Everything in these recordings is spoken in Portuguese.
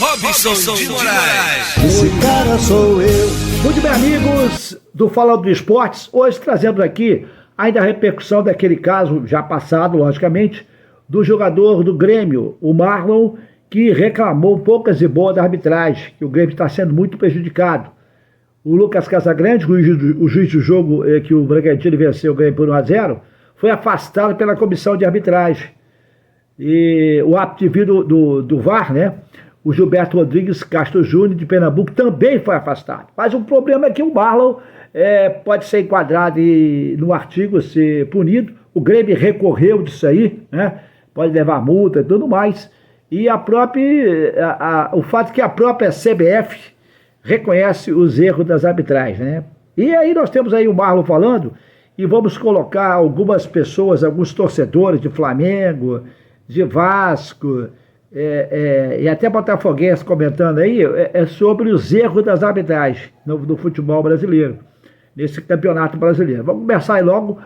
Robson de Moraes. Esse cara sou eu. Muito bem, amigos do Falando do Esportes, hoje trazendo aqui ainda a repercussão daquele caso já passado, logicamente, do jogador do Grêmio, o Marlon, que reclamou poucas e boas da arbitragem, que o Grêmio está sendo muito prejudicado. O Lucas Casagrande, o juiz do jogo que o Bragantino venceu o Grêmio por 1-0, foi afastado pela comissão de arbitragem. E o árbitro do VAR, né? O Gilberto Rodrigues Castro Júnior, de Pernambuco, também foi afastado. Mas o problema é que o Marlon pode ser enquadrado no artigo, ser punido. O Grêmio recorreu disso aí, né? Pode levar multa e tudo mais. E o fato que a própria CBF reconhece os erros das arbitragens, né? E aí nós temos aí o Marlon falando, e vamos colocar algumas pessoas, alguns torcedores de Flamengo, de Vasco, e até botafoguense comentando aí, sobre os erros das arbitragens no futebol brasileiro, nesse campeonato brasileiro. Vamos começar aí logo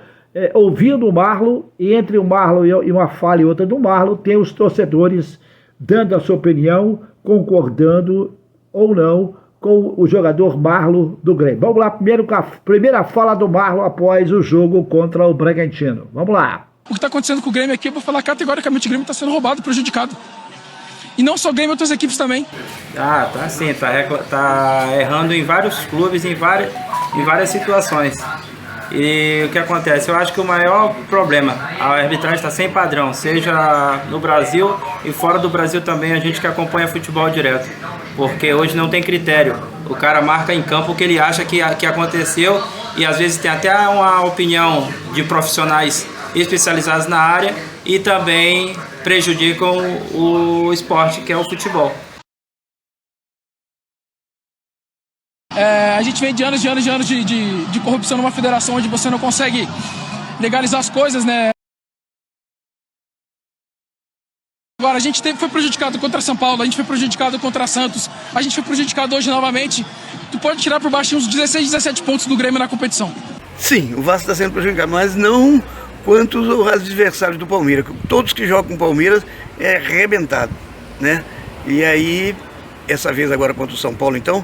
ouvindo o Marlon, e entre o Marlon e uma fala e outra do Marlon, tem os torcedores dando a sua opinião, concordando ou não com o jogador Marlon do Grêmio. Vamos lá, primeiro com a primeira fala do Marlon após o jogo contra o Bragantino. Vamos lá. O que está acontecendo com o Grêmio aqui, eu vou falar categoricamente, o Grêmio está sendo roubado, prejudicado. E não só o Grêmio, outras equipes também. Tá sim, tá errando em vários clubes, em várias situações. E o que acontece? Eu acho que o maior problema, a arbitragem está sem padrão, seja no Brasil e fora do Brasil também, a gente que acompanha futebol direto. Porque hoje não tem critério. O cara marca em campo o que ele acha que aconteceu, e às vezes tem até uma opinião de profissionais especializados na área e também prejudicam o esporte, que é o futebol. A gente vem de anos de corrupção numa federação onde você não consegue legalizar as coisas, né? Agora, a gente foi prejudicado contra São Paulo, a gente foi prejudicado contra Santos, a gente foi prejudicado hoje novamente. Tu pode tirar por baixo uns 16, 17 pontos do Grêmio na competição. Sim, o Vasco está sendo prejudicado, mas não quanto os adversários do Palmeiras. Todos que jogam com o Palmeiras é arrebentado, né? E aí, essa vez agora contra o São Paulo, então,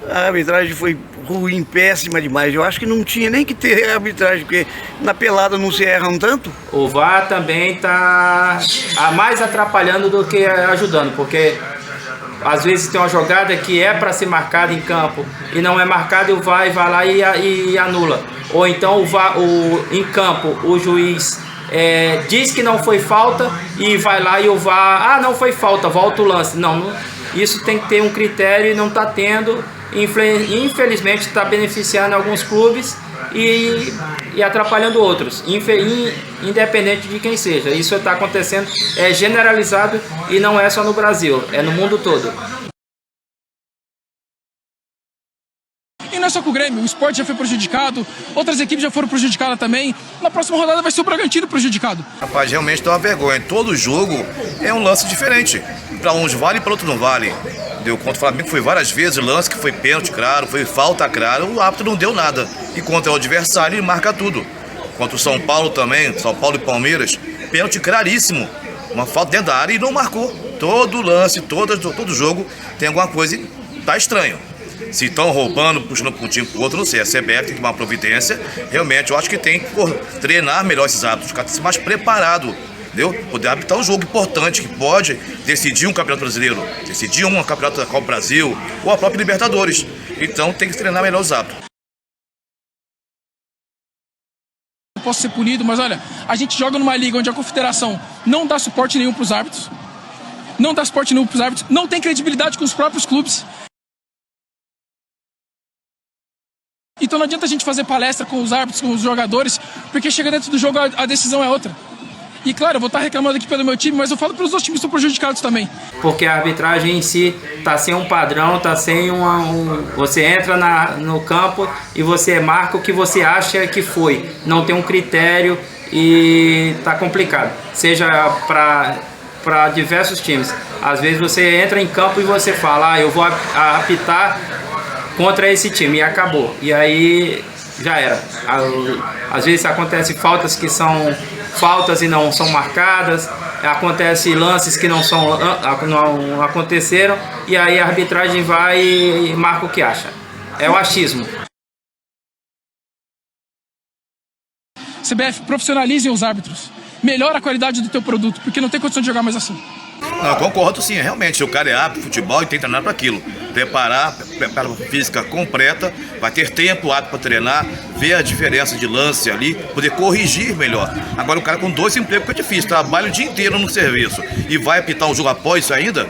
a arbitragem foi ruim, péssima demais. Eu acho que não tinha nem que ter arbitragem, porque na pelada não se erram tanto. O VAR também está mais atrapalhando do que ajudando, porque às vezes tem uma jogada que é para ser marcada em campo e não é marcada, e o VAR vai lá e anula. Ou então em campo o juiz diz que não foi falta e vai lá e o VAR, não foi falta, volta o lance. Não, isso tem que ter um critério e não está tendo. Infelizmente está beneficiando alguns clubes e atrapalhando outros, independente de quem seja. Isso está acontecendo, é generalizado, e não é só no Brasil, é no mundo todo. E não é só com o Grêmio, o Sport já foi prejudicado, outras equipes já foram prejudicadas também. Na próxima rodada vai ser o Bragantino prejudicado. Rapaz, realmente dá uma vergonha. Todo jogo é um lance diferente. Para uns vale, para outros não vale. Deu contra o Flamengo, foi várias vezes lance que foi pênalti, claro, foi falta, claro, o árbitro não deu nada. E contra o adversário ele marca tudo. Contra o São Paulo também, São Paulo e Palmeiras, pênalti claríssimo. Uma falta dentro da área e não marcou. Todo lance, todo jogo tem alguma coisa e tá estranho. Se estão roubando, puxando para um time para o outro, não sei. A CBF tem que tomar uma providência. Realmente, eu acho que tem que treinar melhor esses árbitros, ficar mais preparado. Entendeu? Poder arbitrar um jogo importante que pode decidir um campeonato brasileiro, decidir um campeonato da Copa Brasil ou a própria Libertadores. Então tem que treinar melhor os árbitros. Eu posso ser punido, mas olha, a gente joga numa liga onde a confederação não dá suporte nenhum para os árbitros, não tem credibilidade com os próprios clubes. Então não adianta a gente fazer palestra com os árbitros, com os jogadores, porque chega dentro do jogo a decisão é outra. E claro, eu vou estar reclamando aqui pelo meu time, mas eu falo para os outros times que estão prejudicados também. Porque a arbitragem em si está sem um padrão, está sem você entra no campo e você marca o que você acha que foi. Não tem um critério e está complicado. Seja para diversos times. Às vezes você entra em campo e você fala, eu vou apitar contra esse time, e acabou. E aí já era. Às vezes acontecem faltas que são faltas e não são marcadas, acontece lances que não aconteceram, e aí a arbitragem vai e marca o que acha. É o achismo. CBF, profissionalizem os árbitros. Melhora a qualidade do teu produto, porque não tem condição de jogar mais assim. Não, concordo sim, realmente. O cara é árbitro de futebol e tem que treinar para aquilo. Prepara física completa, vai ter tempo apto para treinar, ver a diferença de lance ali, poder corrigir melhor. Agora o cara com 2 empregos fica difícil, trabalha o dia inteiro no serviço e vai apitar um jogo após isso ainda,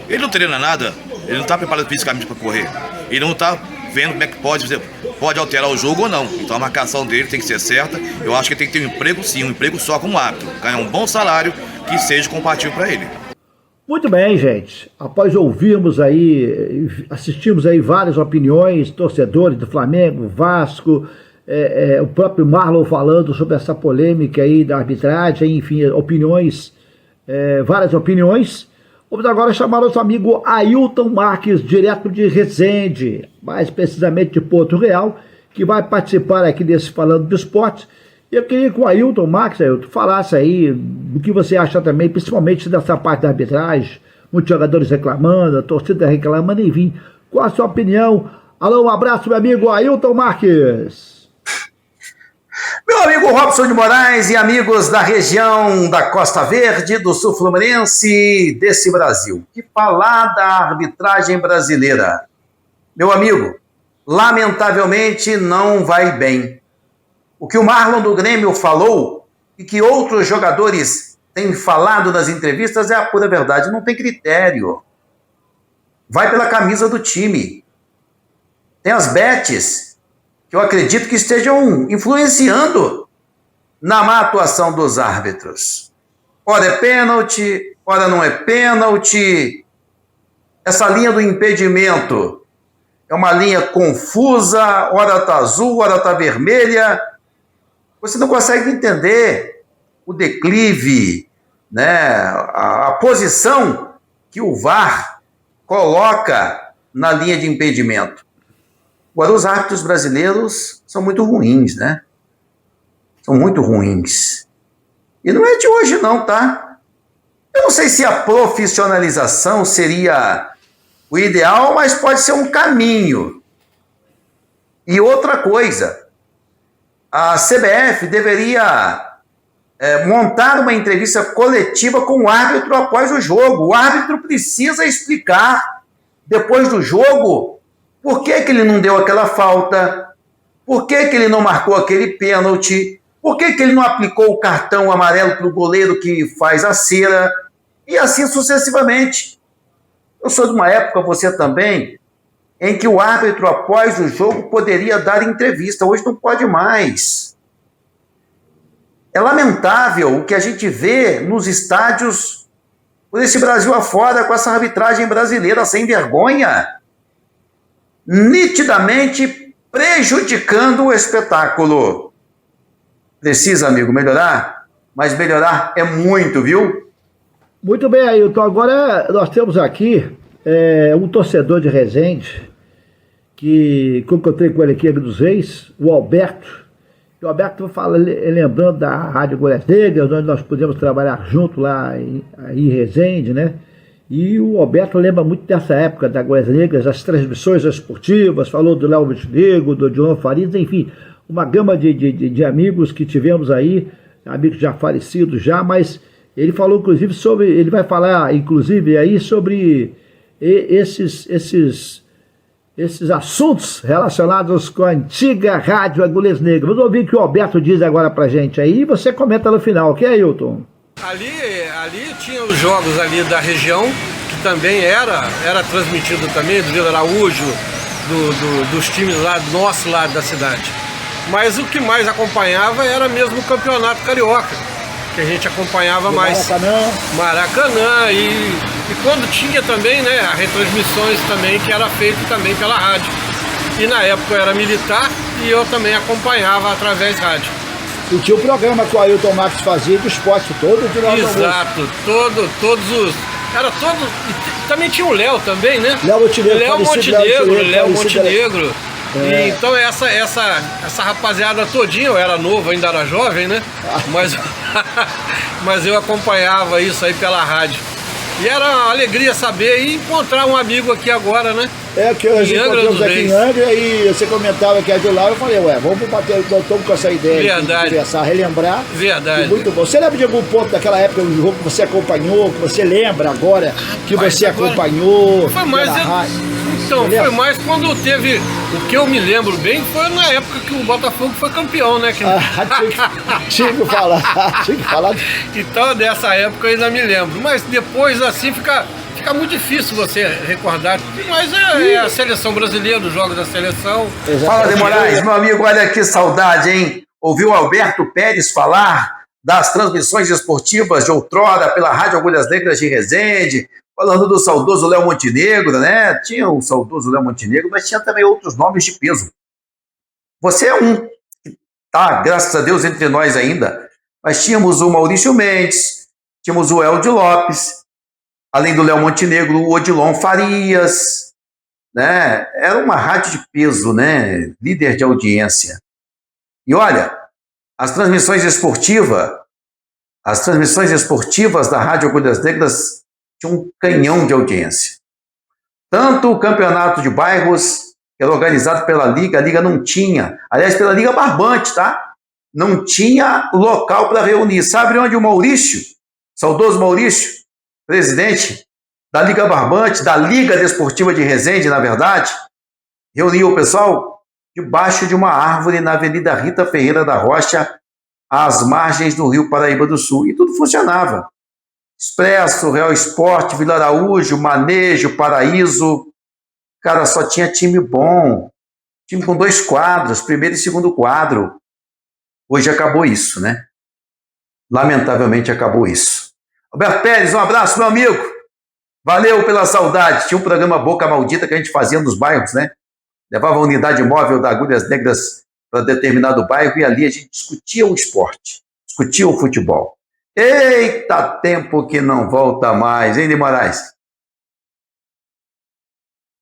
ele não treina nada, ele não está preparado fisicamente para correr, ele não está vendo como é que pode alterar o jogo ou não. Então a marcação dele tem que ser certa. Eu acho que ele tem que ter um emprego sim, um emprego só como árbitro, ganhar um bom salário que seja compatível para ele. Muito bem, gente. Após ouvirmos aí, assistimos aí várias opiniões, torcedores do Flamengo, Vasco, o próprio Marlon falando sobre essa polêmica aí da arbitragem, enfim, opiniões, várias opiniões. Vamos agora chamar nosso amigo Ailton Marques, direto de Resende, mais precisamente de Porto Real, que vai participar aqui desse Falando do Esporte. Eu queria que o Ailton Marques, Ailton, falasse aí do que você acha também, principalmente dessa parte da arbitragem, muitos jogadores reclamando, a torcida reclamando, enfim. Qual a sua opinião? Alô, um abraço, meu amigo Ailton Marques. Meu amigo Robson de Moraes e amigos da região da Costa Verde, do Sul Fluminense, desse Brasil. Que falar da arbitragem brasileira. Meu amigo, lamentavelmente não vai bem. O que o Marlon do Grêmio falou e que outros jogadores têm falado nas entrevistas é a pura verdade. Não tem critério. Vai pela camisa do time. Tem as bets que eu acredito que estejam influenciando na má atuação dos árbitros. Ora é pênalti, ora não é pênalti. Essa linha do impedimento é uma linha confusa, ora está azul, ora está vermelha. Você não consegue entender o declive, né, a posição que o VAR coloca na linha de impedimento. Agora, os árbitros brasileiros são muito ruins, né? São muito ruins. E não é de hoje não, tá? Eu não sei se a profissionalização seria o ideal, mas pode ser um caminho. E outra coisa, a CBF deveria montar uma entrevista coletiva com o árbitro após o jogo. O árbitro precisa explicar, depois do jogo, por que ele não deu aquela falta, por que ele não marcou aquele pênalti, por que ele não aplicou o cartão amarelo para o goleiro que faz a cera, e assim sucessivamente. Eu sou de uma época, você também, em que o árbitro, após o jogo, poderia dar entrevista. Hoje não pode mais. É lamentável o que a gente vê nos estádios por esse Brasil afora com essa arbitragem brasileira sem vergonha, nitidamente prejudicando o espetáculo. Precisa, amigo, melhorar, mas melhorar é muito, viu? Muito bem, Ailton. Agora nós temos aqui um torcedor de Resende, que encontrei com ele aqui dos Reis, o Alberto. O Alberto fala, lembrando da Rádio Agulhas Negras, onde nós pudemos trabalhar junto lá em Resende, né? E o Alberto lembra muito dessa época da Agulhas Negras, as transmissões esportivas, falou do Léo Montenegro, do Dilon Farias, enfim, uma gama de amigos que tivemos aí, amigos já falecidos já, mas ele falou inclusive sobre, ele vai falar inclusive aí sobre esses assuntos relacionados com a antiga Rádio Agulhas Negras. Vamos ouvir o que o Alberto diz agora pra gente aí e você comenta no final, ok, Ailton? Ali tinha os jogos ali da região, que também era transmitido também, do Vila Araújo, dos times lá, do nosso lado da cidade. Mas o que mais acompanhava era mesmo o Campeonato Carioca, que a gente acompanhava mais. Maracanã. E quando tinha também, né, as retransmissões também, que era feito também pela rádio. E na época eu era militar e eu também acompanhava através da rádio. E tinha o programa que o Ailton Marques fazia do esporte todo de lá. Exato, todos os... Era todo... E também tinha o Léo também, né? Léo Montenegro. E então essa rapaziada todinha, eu era novo, ainda era jovem, né? Mas mas eu acompanhava isso aí pela rádio. E era uma alegria saber e encontrar um amigo aqui agora, né? É que nós Em Angra encontramos dos aqui em Reis. Angra e você comentava que é de lá, eu falei, vamos bater, nós estamos com essa ideia Verdade. de conversar, relembrar. Verdade. E muito bom. Você lembra de algum ponto daquela época do jogo que você acompanhou, que você lembra agora, que Rapaz, você agora acompanhou? Foi mais, pela rádio? então, Você foi lembra? mais quando teve, o que eu me lembro bem, foi na época que o Botafogo foi campeão, né? Que... Tinha que falar, tinha que falar. Então, dessa época eu ainda me lembro. Mas depois, assim, fica muito difícil você recordar. Mas é a seleção brasileira, os jogos da seleção. Fala, De Moraes, meu amigo, olha que saudade, hein? Ouviu Alberto Pérez falar das transmissões esportivas de outrora pela Rádio Agulhas Negras de Resende, falando do saudoso Léo Montenegro, né? Tinha o saudoso Léo Montenegro, mas tinha também outros nomes de peso. Você é um que tá, graças a Deus, entre nós ainda. Mas tínhamos o Maurício Mendes, tínhamos o Eldio Lopes, além do Léo Montenegro, o Odilon Farias, né? Era uma rádio de peso, né? Líder de audiência. E olha, as transmissões esportivas da Rádio Agulhas Negras tinham um canhão de audiência. Tanto o campeonato de bairros, que era organizado pela Liga, a Liga não tinha, aliás, pela Liga Barbante, tá? Não tinha local para reunir. Sabe onde o Maurício, saudoso Maurício, presidente da Liga Barbante, da Liga Desportiva de Resende, na verdade, reunia o pessoal debaixo de uma árvore na Avenida Rita Ferreira da Rocha, às margens do Rio Paraíba do Sul. E tudo funcionava. Expresso, Real Esporte, Vila Araújo, Manejo, Paraíso. Cara, só tinha time bom. Time com 2 quadros, primeiro e segundo quadro. Hoje acabou isso, né? Lamentavelmente acabou isso. Alberto Pérez, um abraço, meu amigo. Valeu pela saudade. Tinha um programa Boca Maldita que a gente fazia nos bairros, né? Levava a unidade móvel da Agulhas Negras para determinado bairro e ali a gente discutia o esporte, discutia o futebol. Eita, tempo que não volta mais, hein, De Moraes?